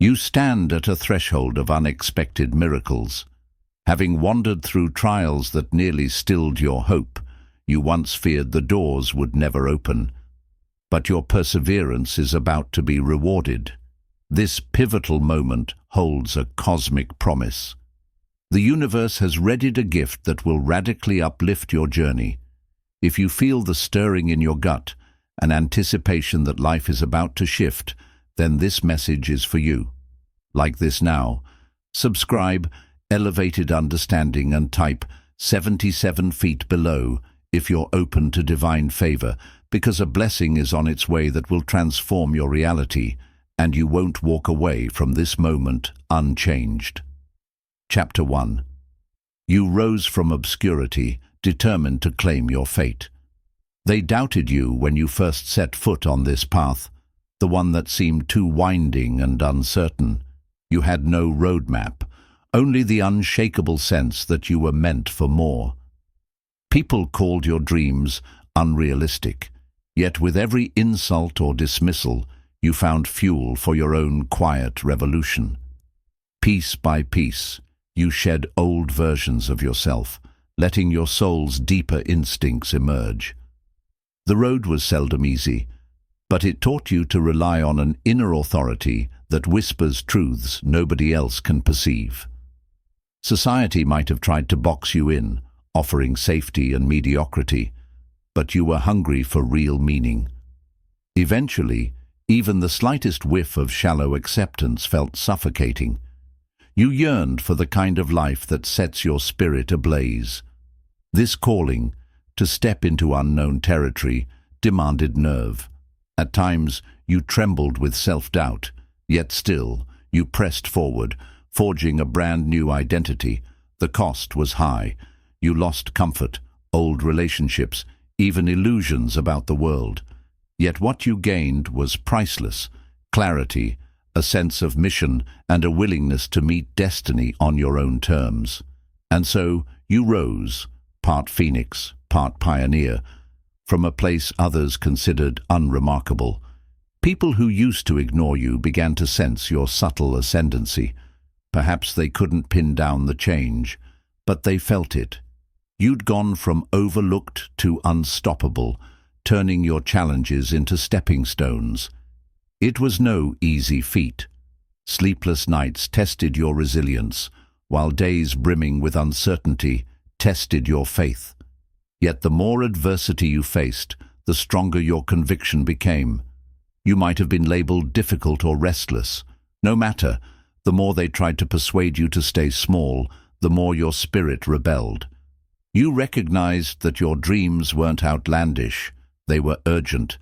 You stand at a threshold of unexpected miracles. Having wandered through trials that nearly stilled your hope, you once feared the doors would never open. But your perseverance is about to be rewarded. This pivotal moment holds a cosmic promise. The universe has readied a gift that will radically uplift your journey. If you feel the stirring in your gut, an anticipation that life is about to shift, then this message is for you. Like this now, subscribe, Elevated Understanding, and type 77 feet below if you're open to divine favor, because a blessing is on its way that will transform your reality, and you won't walk away from this moment unchanged. Chapter 1. You rose from obscurity, determined to claim your fate. They doubted you when you first set foot on this path, the one that seemed too winding and uncertain. You had no roadmap, only the unshakable sense that you were meant for more. People called your dreams unrealistic, yet with every insult or dismissal, you found fuel for your own quiet revolution. Piece by piece, you shed old versions of yourself, letting your soul's deeper instincts emerge. The road was seldom easy, but it taught you to rely on an inner authority that whispers truths nobody else can perceive. Society might have tried to box you in, offering safety and mediocrity, but you were hungry for real meaning. Eventually, even the slightest whiff of shallow acceptance felt suffocating. You yearned for the kind of life that sets your spirit ablaze. This calling, to step into unknown territory, demanded nerve. At times, you trembled with self-doubt, yet still, you pressed forward, forging a brand new identity. The cost was high. You lost comfort, old relationships, even illusions about the world. Yet what you gained was priceless: clarity, a sense of mission, and a willingness to meet destiny on your own terms. And so you rose, part phoenix, part pioneer, from a place others considered unremarkable. People who used to ignore you began to sense your subtle ascendancy. Perhaps they couldn't pin down the change, but they felt it. You'd gone from overlooked to unstoppable, turning your challenges into stepping stones. It was no easy feat. Sleepless nights tested your resilience, while days brimming with uncertainty tested your faith. Yet the more adversity you faced, the stronger your conviction became. You might have been labeled difficult or restless. No matter, the more they tried to persuade you to stay small, the more your spirit rebelled. You recognized that your dreams weren't outlandish, they were urgent.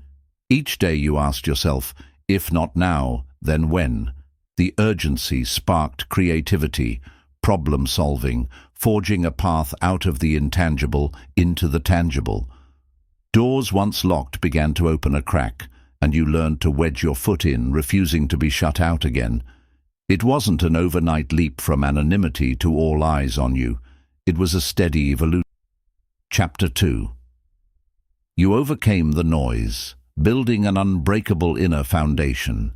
Each day you asked yourself, if not now, then when? The urgency sparked creativity, problem-solving, forging a path out of the intangible into the tangible. Doors once locked began to open a crack, and you learned to wedge your foot in, refusing to be shut out again. It wasn't an overnight leap from anonymity to all eyes on you. It was a steady evolution. Chapter 2. You overcame the noise, building an unbreakable inner foundation.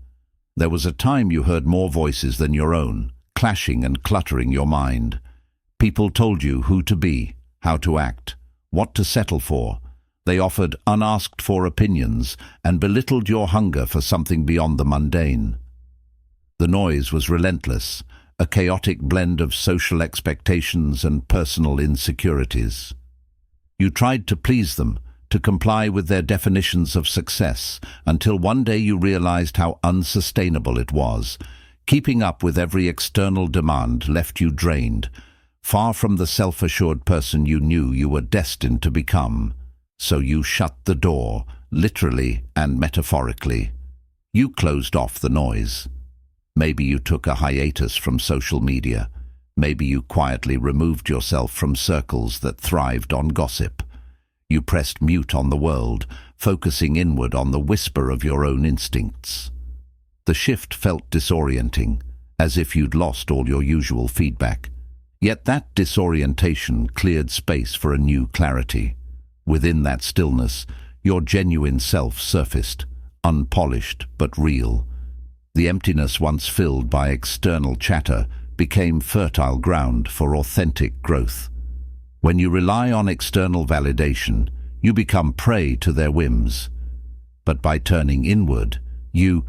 There was a time you heard more voices than your own, clashing and cluttering your mind. People told you who to be, how to act, what to settle for. They offered unasked-for opinions and belittled your hunger for something beyond the mundane. The noise was relentless, a chaotic blend of social expectations and personal insecurities. You tried to please them, to comply with their definitions of success, until one day you realized how unsustainable it was. Keeping up with every external demand left you drained, far from the self-assured person you knew you were destined to become. So you shut the door, literally and metaphorically. You closed off the noise. Maybe you took a hiatus from social media. Maybe you quietly removed yourself from circles that thrived on gossip. You pressed mute on the world, focusing inward on the whisper of your own instincts. The shift felt disorienting, as if you'd lost all your usual feedback. Yet that disorientation cleared space for a new clarity. Within that stillness, your genuine self surfaced, unpolished but real. The emptiness once filled by external chatter became fertile ground for authentic growth. When you rely on external validation, you become prey to their whims. But by turning inward, you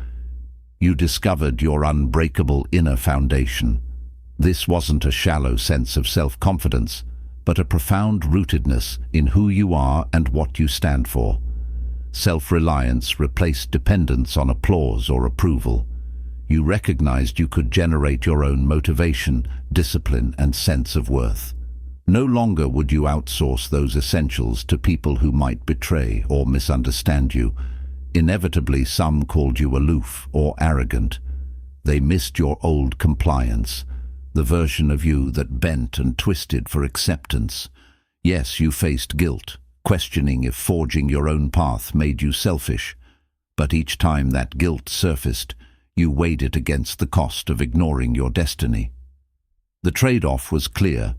discovered your unbreakable inner foundation. This wasn't a shallow sense of self-confidence, but a profound rootedness in who you are and what you stand for. Self-reliance replaced dependence on applause or approval. You recognized you could generate your own motivation, discipline, and sense of worth. No longer would you outsource those essentials to people who might betray or misunderstand you. Inevitably, some called you aloof or arrogant. They missed your old compliance, the version of you that bent and twisted for acceptance. Yes, you faced guilt, questioning if forging your own path made you selfish. But each time that guilt surfaced, you weighed it against the cost of ignoring your destiny. The trade-off was clear.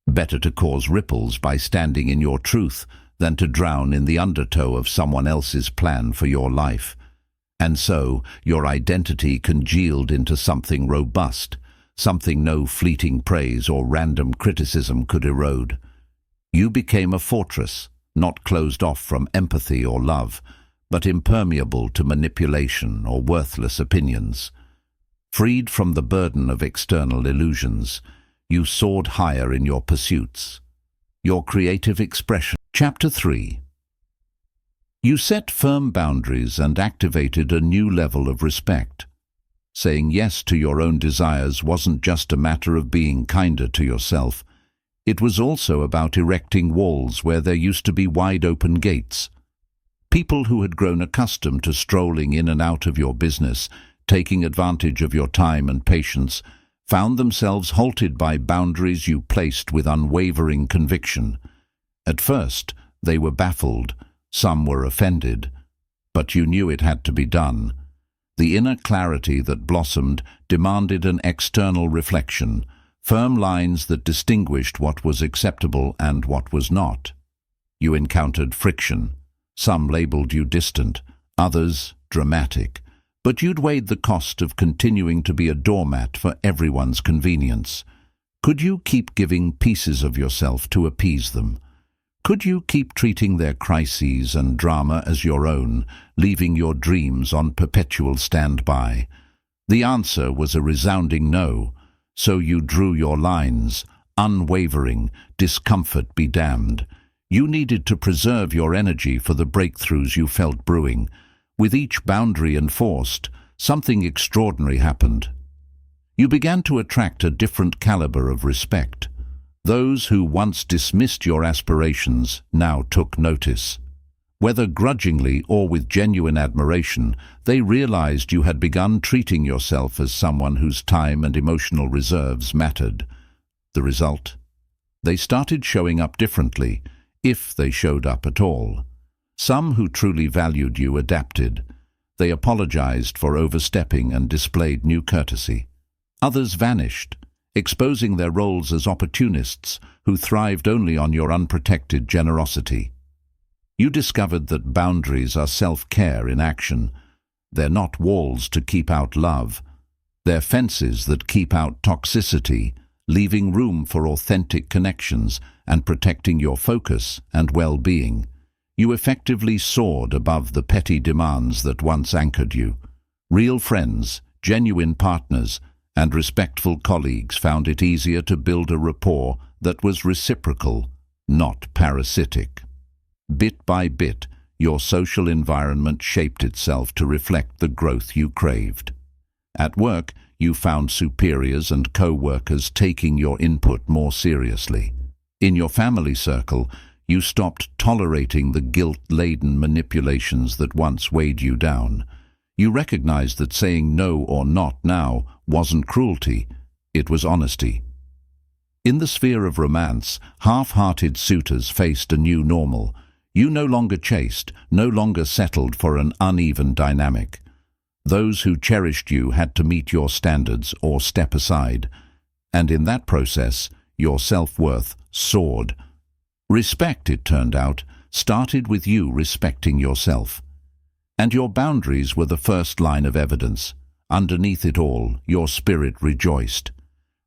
Better to cause ripples by standing in your truth than to drown in the undertow of someone else's plan for your life. And so, your identity congealed into something robust, something no fleeting praise or random criticism could erode. You became a fortress, not closed off from empathy or love, but impermeable to manipulation or worthless opinions. Freed from the burden of external illusions, you soared higher in your pursuits. Your creative expression. Chapter 3. You set firm boundaries and activated a new level of respect. Saying yes to your own desires wasn't just a matter of being kinder to yourself. It was also about erecting walls where there used to be wide-open gates. People who had grown accustomed to strolling in and out of your business, taking advantage of your time and patience, found themselves halted by boundaries you placed with unwavering conviction. At first, they were baffled, some were offended, but you knew it had to be done. The inner clarity that blossomed demanded an external reflection, firm lines that distinguished what was acceptable and what was not. You encountered friction. Some labeled you distant, others dramatic, but you'd weighed the cost of continuing to be a doormat for everyone's convenience. Could you keep giving pieces of yourself to appease them? Could you keep treating their crises and drama as your own, leaving your dreams on perpetual standby? The answer was a resounding no, so you drew your lines, unwavering, discomfort be damned. You needed to preserve your energy for the breakthroughs you felt brewing. With each boundary enforced, something extraordinary happened. You began to attract a different caliber of respect. Those who once dismissed your aspirations now took notice. Whether grudgingly or with genuine admiration, they realized you had begun treating yourself as someone whose time and emotional reserves mattered. The result? They started showing up differently, if they showed up at all. Some who truly valued you adapted. They apologized for overstepping and displayed new courtesy. Others vanished, exposing their roles as opportunists who thrived only on your unprotected generosity. You discovered that boundaries are self-care in action. They're not walls to keep out love. They're fences that keep out toxicity, leaving room for authentic connections and protecting your focus and well-being. You effectively soared above the petty demands that once anchored you. Real friends, genuine partners, and respectful colleagues found it easier to build a rapport that was reciprocal, not parasitic. Bit by bit, your social environment shaped itself to reflect the growth you craved. At work, you found superiors and co-workers taking your input more seriously. In your family circle, you stopped tolerating the guilt-laden manipulations that once weighed you down. You recognized that saying no or not now wasn't cruelty, it was honesty. In the sphere of romance, half-hearted suitors faced a new normal. You no longer chased, no longer settled for an uneven dynamic. Those who cherished you had to meet your standards or step aside, and in that process, your self-worth soared. Respect, it turned out, started with you respecting yourself. And your boundaries were the first line of evidence, underneath it all, your spirit rejoiced.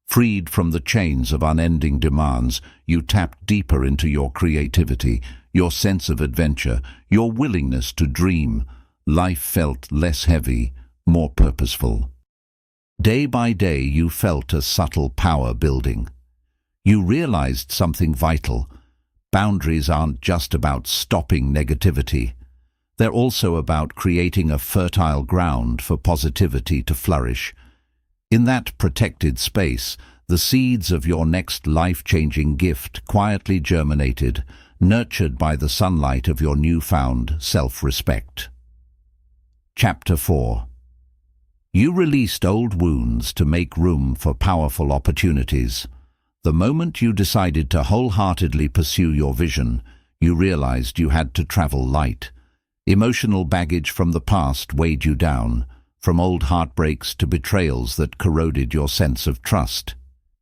Freed from the chains of unending demands, you tapped deeper into your creativity, your sense of adventure, your willingness to dream. Life felt less heavy, more purposeful. Day by day you felt a subtle power building. You realized something vital. Boundaries aren't just about stopping negativity. They're also about creating a fertile ground for positivity to flourish. In that protected space, the seeds of your next life-changing gift quietly germinated, nurtured by the sunlight of your newfound self-respect. Chapter 4. You released old wounds to make room for powerful opportunities. The moment you decided to wholeheartedly pursue your vision, you realized you had to travel light. Emotional baggage from the past weighed you down, from old heartbreaks to betrayals that corroded your sense of trust.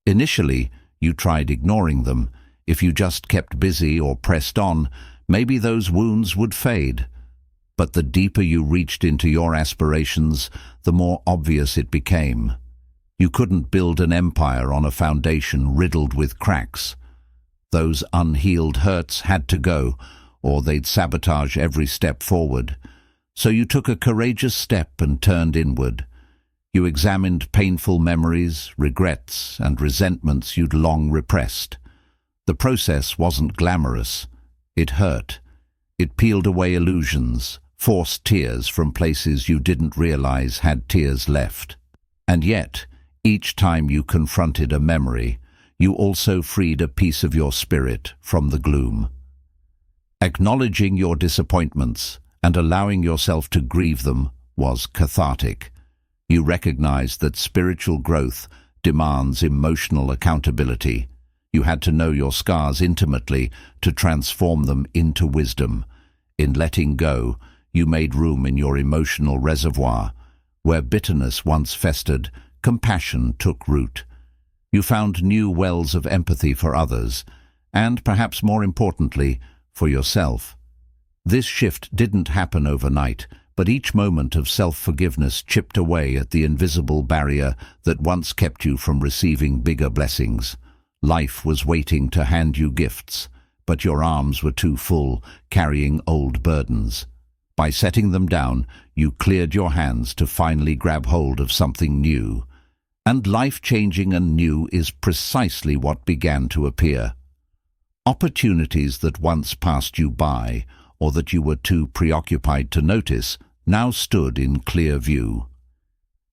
Initially, you tried ignoring them. If you just kept busy or pressed on, maybe those wounds would fade. But the deeper you reached into your aspirations, the more obvious it became. You couldn't build an empire on a foundation riddled with cracks. Those unhealed hurts had to go, or they'd sabotage every step forward. So you took a courageous step and turned inward. You examined painful memories, regrets, and resentments you'd long repressed. The process wasn't glamorous. It hurt. It peeled away illusions, forced tears from places you didn't realize had tears left. And yet, each time you confronted a memory, you also freed a piece of your spirit from the gloom. Acknowledging your disappointments and allowing yourself to grieve them was cathartic. You recognized that spiritual growth demands emotional accountability. You had to know your scars intimately to transform them into wisdom. In letting go, you made room in your emotional reservoir. Where bitterness once festered, compassion took root. You found new wells of empathy for others, and perhaps more importantly, for yourself. This shift didn't happen overnight, but each moment of self-forgiveness chipped away at the invisible barrier that once kept you from receiving bigger blessings. Life was waiting to hand you gifts, but your arms were too full, carrying old burdens. By setting them down, you cleared your hands to finally grab hold of something new. And life-changing and new is precisely what began to appear. Opportunities that once passed you by, or that you were too preoccupied to notice, now stood in clear view.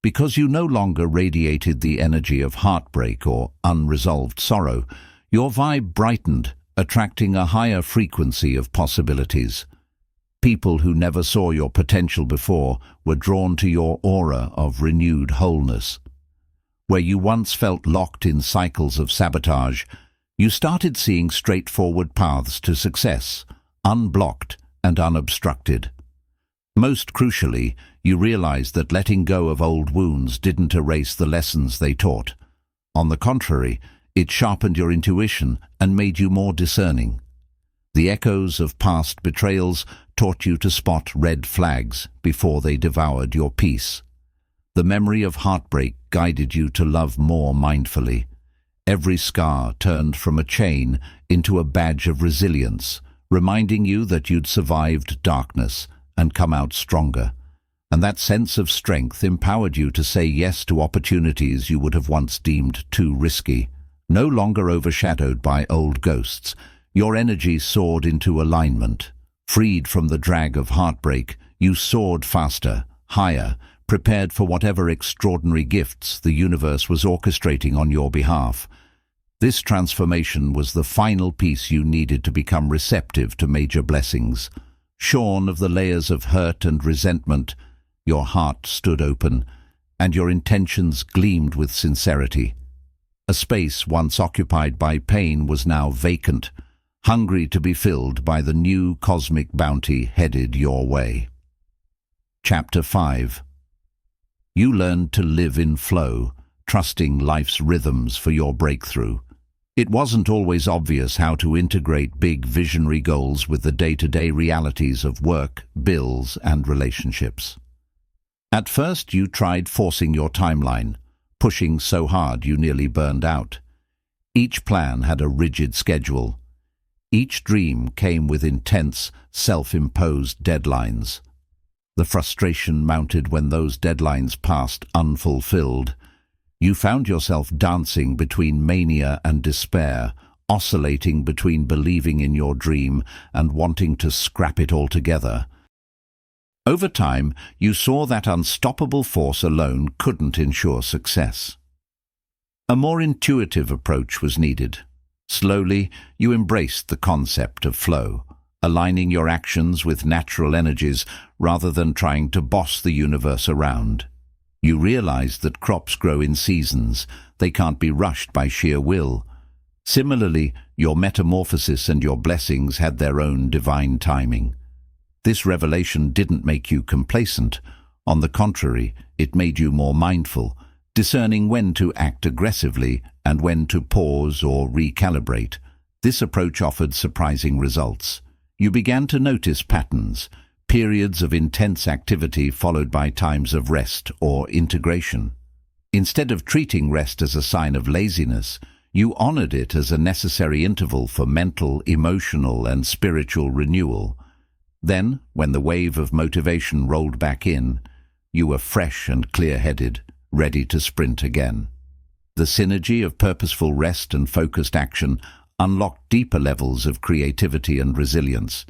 Because you no longer radiated the energy of heartbreak or unresolved sorrow, your vibe brightened, attracting a higher frequency of possibilities. People who never saw your potential before were drawn to your aura of renewed wholeness. Where you once felt locked in cycles of sabotage, you started seeing straightforward paths to success, unblocked and unobstructed. Most crucially, you realized that letting go of old wounds didn't erase the lessons they taught. On the contrary, it sharpened your intuition and made you more discerning. The echoes of past betrayals taught you to spot red flags before they devoured your peace. The memory of heartbreak guided you to love more mindfully. Every scar turned from a chain into a badge of resilience, reminding you that you'd survived darkness and come out stronger. And that sense of strength empowered you to say yes to opportunities you would have once deemed too risky. No longer overshadowed by old ghosts, your energy soared into alignment. Freed from the drag of heartbreak, you soared faster, higher, prepared for whatever extraordinary gifts the universe was orchestrating on your behalf. This transformation was the final piece you needed to become receptive to major blessings. Shorn of the layers of hurt and resentment, your heart stood open, and your intentions gleamed with sincerity. A space once occupied by pain was now vacant, hungry to be filled by the new cosmic bounty headed your way. Chapter 5. You learned to live in flow, trusting life's rhythms for your breakthrough. It wasn't always obvious how to integrate big visionary goals with the day-to-day realities of work, bills, and relationships. At first you tried forcing your timeline, pushing so hard you nearly burned out. Each plan had a rigid schedule. Each dream came with intense, self-imposed deadlines. The frustration mounted when those deadlines passed unfulfilled. You found yourself dancing between mania and despair, oscillating between believing in your dream and wanting to scrap it altogether. Over time, you saw that unstoppable force alone couldn't ensure success. A more intuitive approach was needed. Slowly, you embraced the concept of flow, aligning your actions with natural energies rather than trying to boss the universe around. You realized that crops grow in seasons. They can't be rushed by sheer will. Similarly, your metamorphosis and your blessings had their own divine timing. This revelation didn't make you complacent. On the contrary, it made you more mindful, discerning when to act aggressively and when to pause or recalibrate. This approach offered surprising results. You began to notice patterns, periods of intense activity followed by times of rest or integration. Instead of treating rest as a sign of laziness, you honored it as a necessary interval for mental, emotional, and spiritual renewal. Then, when the wave of motivation rolled back in, you were fresh and clear-headed, ready to sprint again. The synergy of purposeful rest and focused action unlocked deeper levels of creativity and resilience.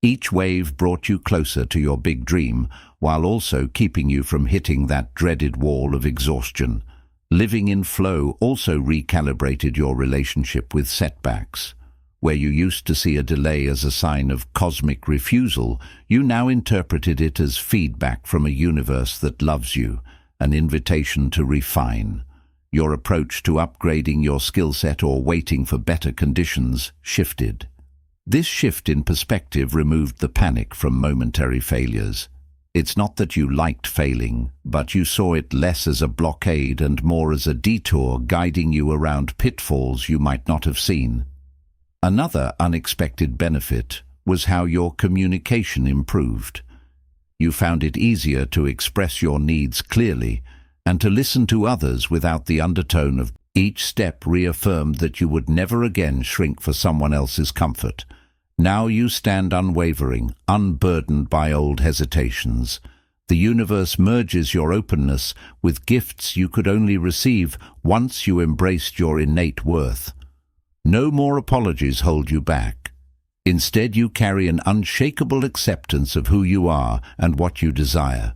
Each wave brought you closer to your big dream, while also keeping you from hitting that dreaded wall of exhaustion. Living in flow also recalibrated your relationship with setbacks. Where you used to see a delay as a sign of cosmic refusal, you now interpreted it as feedback from a universe that loves you, an invitation to refine. Your approach to upgrading your skill set or waiting for better conditions shifted. This shift in perspective removed the panic from momentary failures. It's not that you liked failing, but you saw it less as a blockade and more as a detour guiding you around pitfalls you might not have seen. Another unexpected benefit was how your communication improved. You found it easier to express your needs clearly and to listen to others without the undertone of each step reaffirmed that you would never again shrink for someone else's comfort. Now you stand unwavering, unburdened by old hesitations. The universe merges your openness with gifts you could only receive once you embraced your innate worth. No more apologies hold you back. Instead, you carry an unshakable acceptance of who you are and what you desire.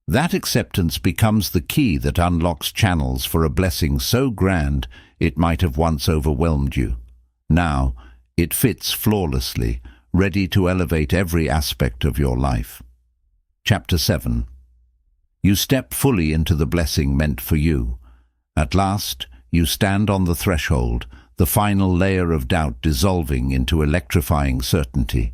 That acceptance becomes the key that unlocks channels for a blessing so grand it might have once overwhelmed you. Now, it fits flawlessly, ready to elevate every aspect of your life. Chapter 7. You step fully into the blessing meant for you. At last, you stand on the threshold, the final layer of doubt dissolving into electrifying certainty.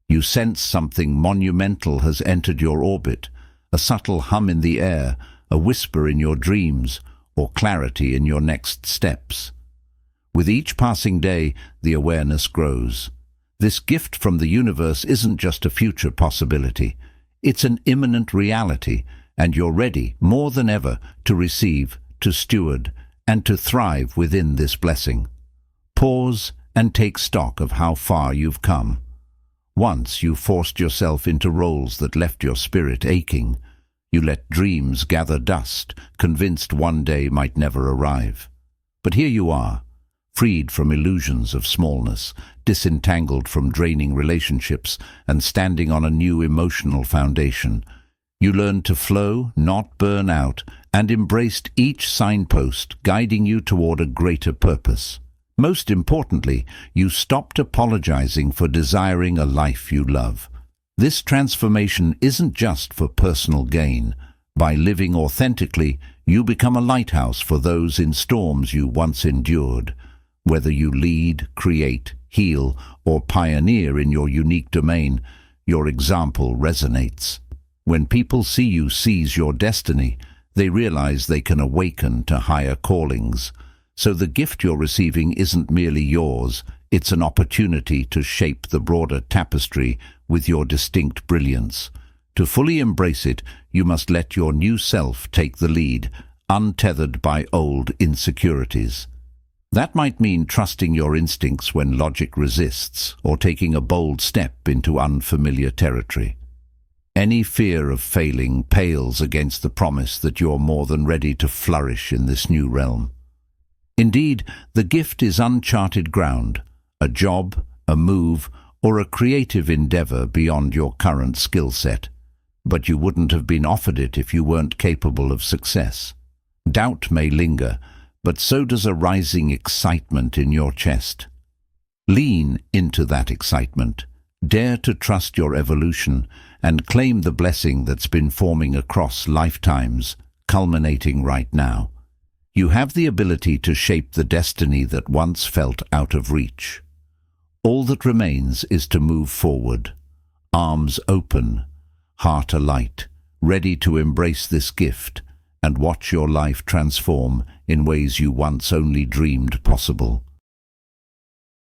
You sense something monumental has entered your orbit, a subtle hum in the air, a whisper in your dreams, or clarity in your next steps. With each passing day, the awareness grows. This gift from the universe isn't just a future possibility. It's an imminent reality, and you're ready, more than ever, to receive, to steward, and to thrive within this blessing. Pause and take stock of how far you've come. Once you forced yourself into roles that left your spirit aching. You let dreams gather dust, convinced one day might never arrive. But here you are, freed from illusions of smallness, disentangled from draining relationships, and standing on a new emotional foundation. You learned to flow, not burn out, and embraced each signpost, guiding you toward a greater purpose. Most importantly, you stopped apologizing for desiring a life you love. This transformation isn't just for personal gain. By living authentically, you become a lighthouse for those in storms you once endured. Whether you lead, create, heal, or pioneer in your unique domain, your example resonates. When people see you seize your destiny, they realize they can awaken to higher callings. So the gift you're receiving isn't merely yours, it's an opportunity to shape the broader tapestry with your distinct brilliance. To fully embrace it, you must let your new self take the lead, untethered by old insecurities. That might mean trusting your instincts when logic resists, or taking a bold step into unfamiliar territory. Any fear of failing pales against the promise that you're more than ready to flourish in this new realm. Indeed, the gift is uncharted ground, a job, a move, or a creative endeavor beyond your current skill set. But you wouldn't have been offered it if you weren't capable of success. Doubt may linger, but so does a rising excitement in your chest. Lean into that excitement. Dare to trust your evolution and claim the blessing that's been forming across lifetimes, culminating right now. You have the ability to shape the destiny that once felt out of reach. All that remains is to move forward, arms open, heart alight, ready to embrace this gift and watch your life transform in ways you once only dreamed possible.